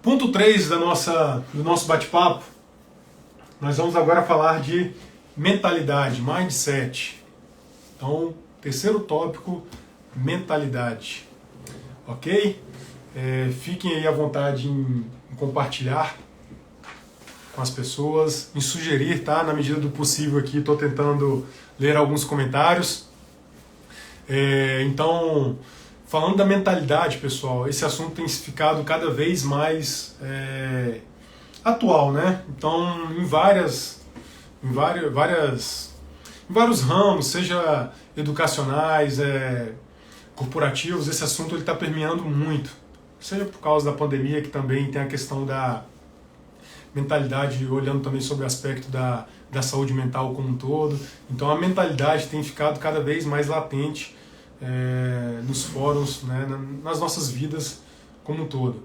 Ponto 3 do nosso bate-papo, nós vamos agora falar de mentalidade, mindset. Então, terceiro tópico, mentalidade. Ok? Fiquem aí à vontade em compartilhar com as pessoas, em sugerir, tá? Na medida do possível aqui, estou tentando ler alguns comentários. Então, falando da mentalidade, pessoal, esse assunto tem ficado cada vez mais atual, né? Então, em vários ramos, seja educacionais, corporativos, esse assunto está permeando muito. Seja por causa da pandemia, que também tem a questão da mentalidade, olhando também sobre o aspecto da saúde mental como um todo. Então, a mentalidade tem ficado cada vez mais latente nos fóruns, né, nas nossas vidas como um todo.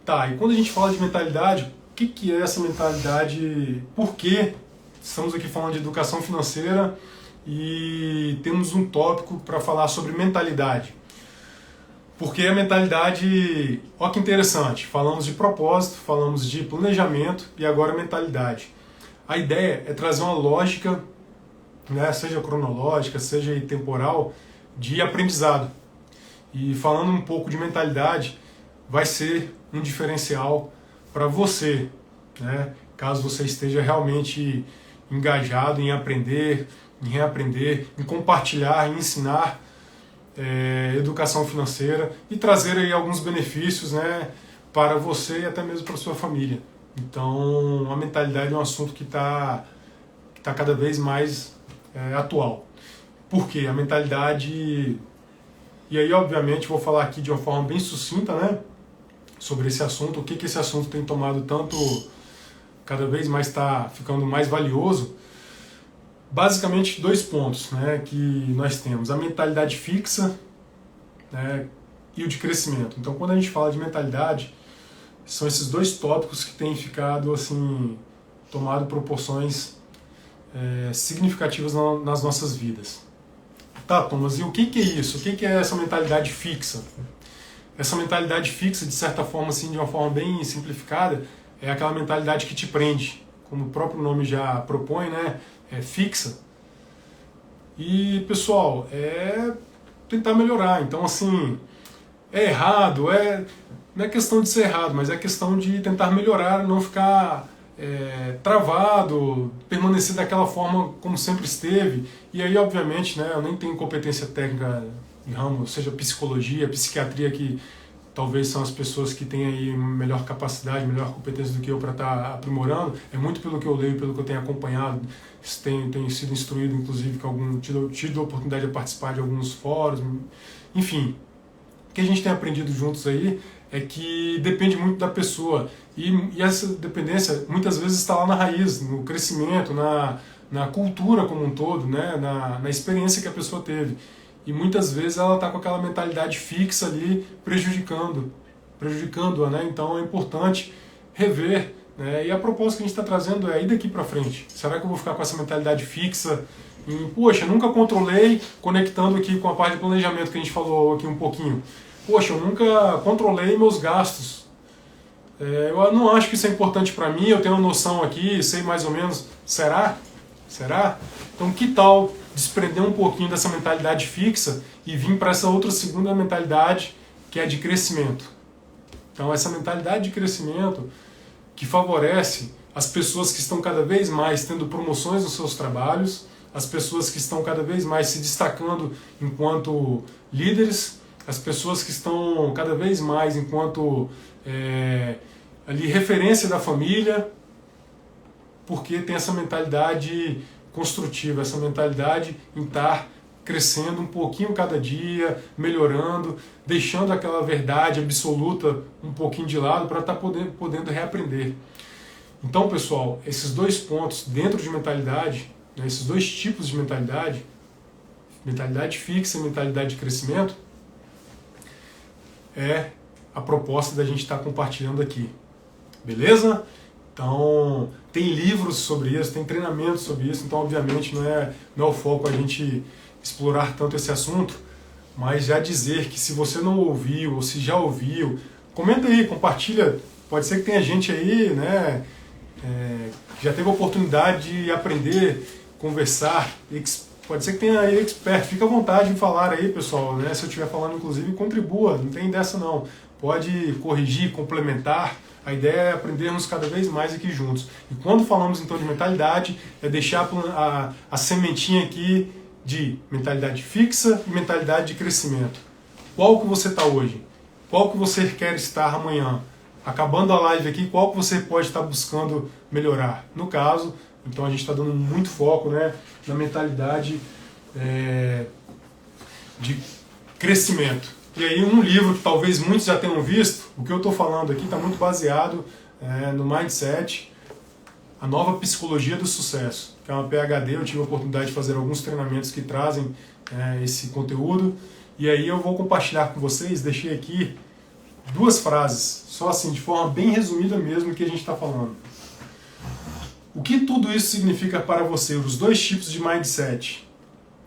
Tá, e quando a gente fala de mentalidade, o que é essa mentalidade? Por que estamos aqui falando de educação financeira e temos um tópico para falar sobre mentalidade? Porque a mentalidade, olha que interessante, falamos de propósito, falamos de planejamento e agora mentalidade. A ideia é trazer uma lógica, né, seja cronológica, seja temporal, de aprendizado. E falando um pouco de mentalidade, vai ser um diferencial para você, né? Caso você esteja realmente engajado em aprender, em reaprender, em compartilhar, em ensinar educação financeira e trazer aí alguns benefícios, né, para você e até mesmo para sua família. Então, a mentalidade é um assunto que tá cada vez mais atual. Por quê? A mentalidade... E aí, obviamente, vou falar aqui de uma forma bem sucinta, né, sobre esse assunto, o que esse assunto tem tomado tanto, cada vez mais está ficando mais valioso. Basicamente, dois pontos, né, que nós temos: a mentalidade fixa, né, e o de crescimento. Então, quando a gente fala de mentalidade, são esses dois tópicos que têm ficado, assim, tomado proporções significativas nas nossas vidas. Tá, Thomas, e o que é isso? O que é essa mentalidade fixa? Essa mentalidade fixa, de certa forma, assim, de uma forma bem simplificada, é aquela mentalidade que te prende, como o próprio nome já propõe, né? É fixa. E, pessoal, é tentar melhorar. Então, assim, é errado, não é questão de ser errado, mas é questão de tentar melhorar, não ficar travado, permanecer daquela forma como sempre esteve. E aí, obviamente, né, eu nem tenho competência técnica em ramo, seja psicologia, psiquiatria, que talvez são as pessoas que têm aí melhor capacidade, melhor competência do que eu para estar aprimorando. É muito pelo que eu leio, pelo que eu tenho acompanhado, tenho sido instruído, inclusive, tido a oportunidade de participar de alguns fóruns, enfim. O que a gente tem aprendido juntos aí é que depende muito da pessoa, e essa dependência muitas vezes está lá na raiz, no crescimento, na cultura como um todo, né? na experiência que a pessoa teve. E muitas vezes ela está com aquela mentalidade fixa ali, prejudicando-a, né? Então é importante rever, né? E a proposta que a gente está trazendo é ir daqui para frente. Será que eu vou ficar com essa mentalidade fixa poxa, nunca controlei, conectando aqui com a parte de planejamento que a gente falou aqui um pouquinho, poxa, eu nunca controlei meus gastos. Eu não acho que isso é importante para mim, eu tenho uma noção aqui, sei mais ou menos. Será? Será? Então, que tal desprender um pouquinho dessa mentalidade fixa e vir para essa outra segunda mentalidade, que é a de crescimento? Então, essa mentalidade de crescimento que favorece as pessoas que estão cada vez mais tendo promoções nos seus trabalhos, as pessoas que estão cada vez mais se destacando enquanto líderes, as pessoas que estão cada vez mais enquanto ali referência da família, porque tem essa mentalidade construtiva, essa mentalidade em estar crescendo um pouquinho cada dia, melhorando, deixando aquela verdade absoluta um pouquinho de lado para estar podendo reaprender. Então, pessoal, esses dois pontos dentro de mentalidade, né, esses dois tipos de mentalidade fixa e mentalidade de crescimento, é a proposta da gente estar compartilhando aqui. Beleza? Então, tem livros sobre isso, tem treinamentos sobre isso, então, obviamente, não é o foco a gente explorar tanto esse assunto, mas já dizer que se você não ouviu ou se já ouviu, comenta aí, compartilha Pode ser que tenha gente aí, né, que já teve a oportunidade de aprender, conversar, pode ser que tenha aí expert, fica à vontade em falar aí, pessoal, né? Se eu estiver falando, inclusive, contribua, não tem dessa não. Pode corrigir, complementar, a ideia é aprendermos cada vez mais aqui juntos. E quando falamos então de mentalidade, é deixar a sementinha aqui de mentalidade fixa e mentalidade de crescimento. Qual que você está hoje? Qual que você quer estar amanhã? Acabando a live aqui, qual que você pode estar buscando melhorar? No caso, então a gente está dando muito foco, né, na mentalidade de crescimento. E aí um livro que talvez muitos já tenham visto, o que eu estou falando aqui está muito baseado no Mindset, a nova psicologia do sucesso, que é uma PhD, eu tive a oportunidade de fazer alguns treinamentos que trazem esse conteúdo, e aí eu vou compartilhar com vocês, deixei aqui 2 frases, só assim, de forma bem resumida mesmo, o que a gente está falando. O que tudo isso significa para você? Os 2 tipos de mindset.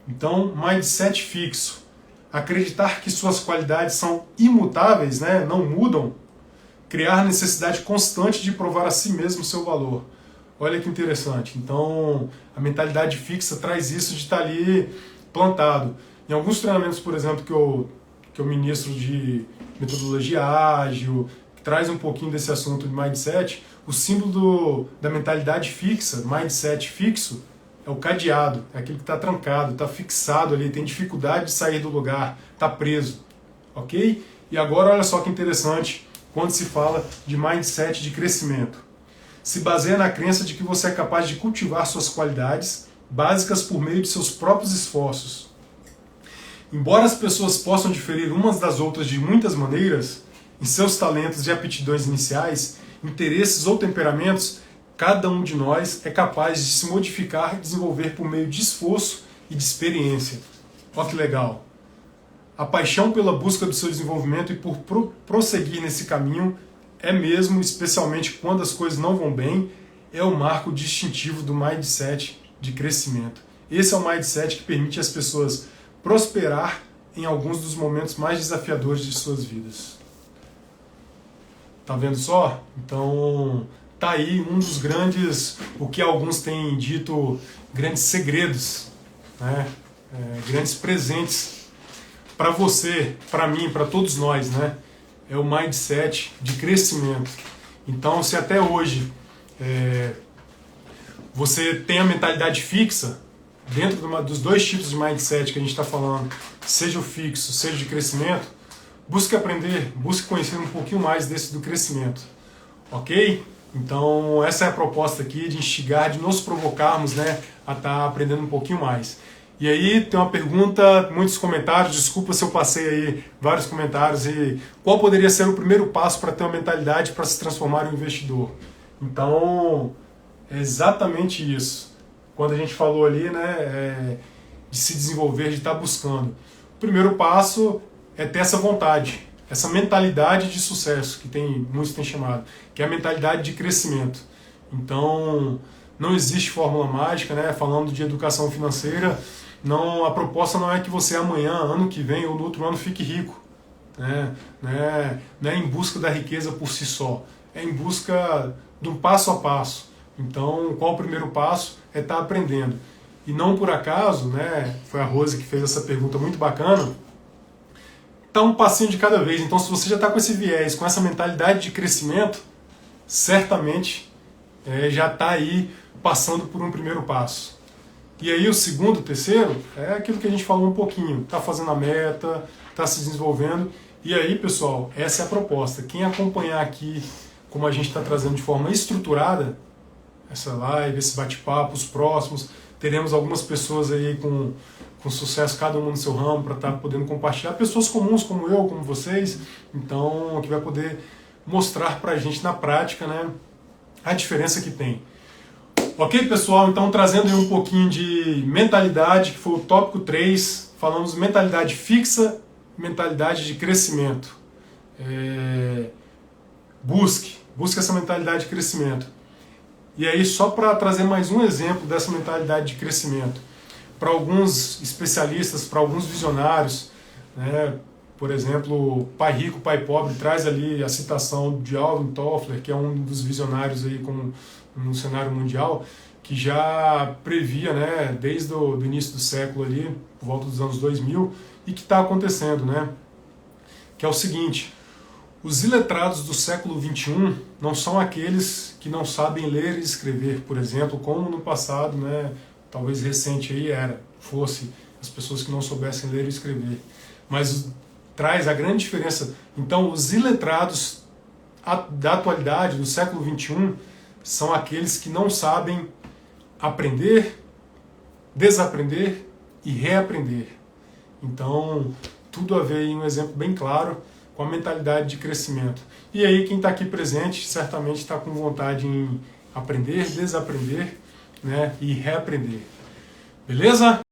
Então, mindset fixo. Acreditar que suas qualidades são imutáveis, né? Não mudam. Criar necessidade constante de provar a si mesmo o seu valor. Olha que interessante. Então, a mentalidade fixa traz isso de estar ali plantado. Em alguns treinamentos, por exemplo, que eu ministro de metodologia ágil, que traz um pouquinho desse assunto de mindset, o símbolo da mentalidade fixa, mindset fixo, é o cadeado, é aquele que está trancado, está fixado ali, tem dificuldade de sair do lugar, está preso, ok? E agora olha só que interessante, quando se fala de mindset de crescimento. Se baseia na crença de que você é capaz de cultivar suas qualidades básicas por meio de seus próprios esforços. Embora as pessoas possam diferir umas das outras de muitas maneiras, em seus talentos e aptidões iniciais, interesses ou temperamentos, cada um de nós é capaz de se modificar e desenvolver por meio de esforço e de experiência. Olha que legal! A paixão pela busca do seu desenvolvimento e por prosseguir nesse caminho é mesmo, especialmente quando as coisas não vão bem, é o marco distintivo do mindset de crescimento. Esse é o mindset que permite às pessoas prosperar em alguns dos momentos mais desafiadores de suas vidas. Tá vendo só? Então, tá aí um dos grandes, o que alguns têm dito, grandes segredos, né? Grandes presentes para você, para mim, para todos nós, né? É o mindset de crescimento. Então, se até hoje você tem a mentalidade fixa, dentro dos 2 tipos de mindset que a gente está falando, seja o fixo, seja de crescimento, busque aprender, busque conhecer um pouquinho mais desse do crescimento. Ok? Então, essa é a proposta aqui, de instigar, de nos provocarmos, né, a estar aprendendo um pouquinho mais. E aí tem uma pergunta, muitos comentários, desculpa se eu passei aí vários comentários, e qual poderia ser o primeiro passo para ter uma mentalidade para se transformar em um investidor? Então, é exatamente isso. Quando a gente falou ali, né, de se desenvolver, de estar buscando. O primeiro passo é ter essa vontade, essa mentalidade de sucesso, que muitos têm chamado, que é a mentalidade de crescimento. Então, não existe fórmula mágica, né? Falando de educação financeira, a proposta não é que você amanhã, ano que vem ou no outro ano fique rico. Não é em busca da riqueza por si só, é em busca de um passo a passo. Então, qual o primeiro passo? É estar aprendendo. E não por acaso, né? Foi a Rose que fez essa pergunta muito bacana, tá um passinho de cada vez. Então, se você já está com esse viés, com essa mentalidade de crescimento, certamente já está aí passando por um primeiro passo. E aí o segundo, o terceiro, é aquilo que a gente falou um pouquinho. Está fazendo a meta, está se desenvolvendo. E aí, pessoal, essa é a proposta. Quem acompanhar aqui, como a gente está trazendo de forma estruturada, essa live, esse bate-papo, os próximos, teremos algumas pessoas aí com sucesso, cada um no seu ramo, para estar podendo compartilhar. Pessoas comuns como eu, como vocês, então, que vai poder mostrar para a gente na prática, né, a diferença que tem. Ok, pessoal? Então, trazendo aí um pouquinho de mentalidade, que foi o tópico 3, falamos mentalidade fixa, mentalidade de crescimento. Busque essa mentalidade de crescimento. E aí, só para trazer mais um exemplo dessa mentalidade de crescimento, para alguns especialistas, para alguns visionários, né, Por exemplo, Pai Rico, Pai Pobre traz ali a citação de Alvin Toffler, que é um dos visionários aí no cenário mundial, que já previa, né, desde o início do século ali, por volta dos anos 2000, e que está acontecendo, né? Que é o seguinte: os iletrados do século XXI não são aqueles que não sabem ler e escrever, por exemplo, como no passado, né, talvez recente aí fosse as pessoas que não soubessem ler e escrever. Mas traz a grande diferença. Então, os iletrados da atualidade, do século XXI, são aqueles que não sabem aprender, desaprender e reaprender. Então, tudo a ver em um exemplo bem claro com a mentalidade de crescimento. E aí quem está aqui presente certamente está com vontade em aprender, desaprender, né, e reaprender. Beleza?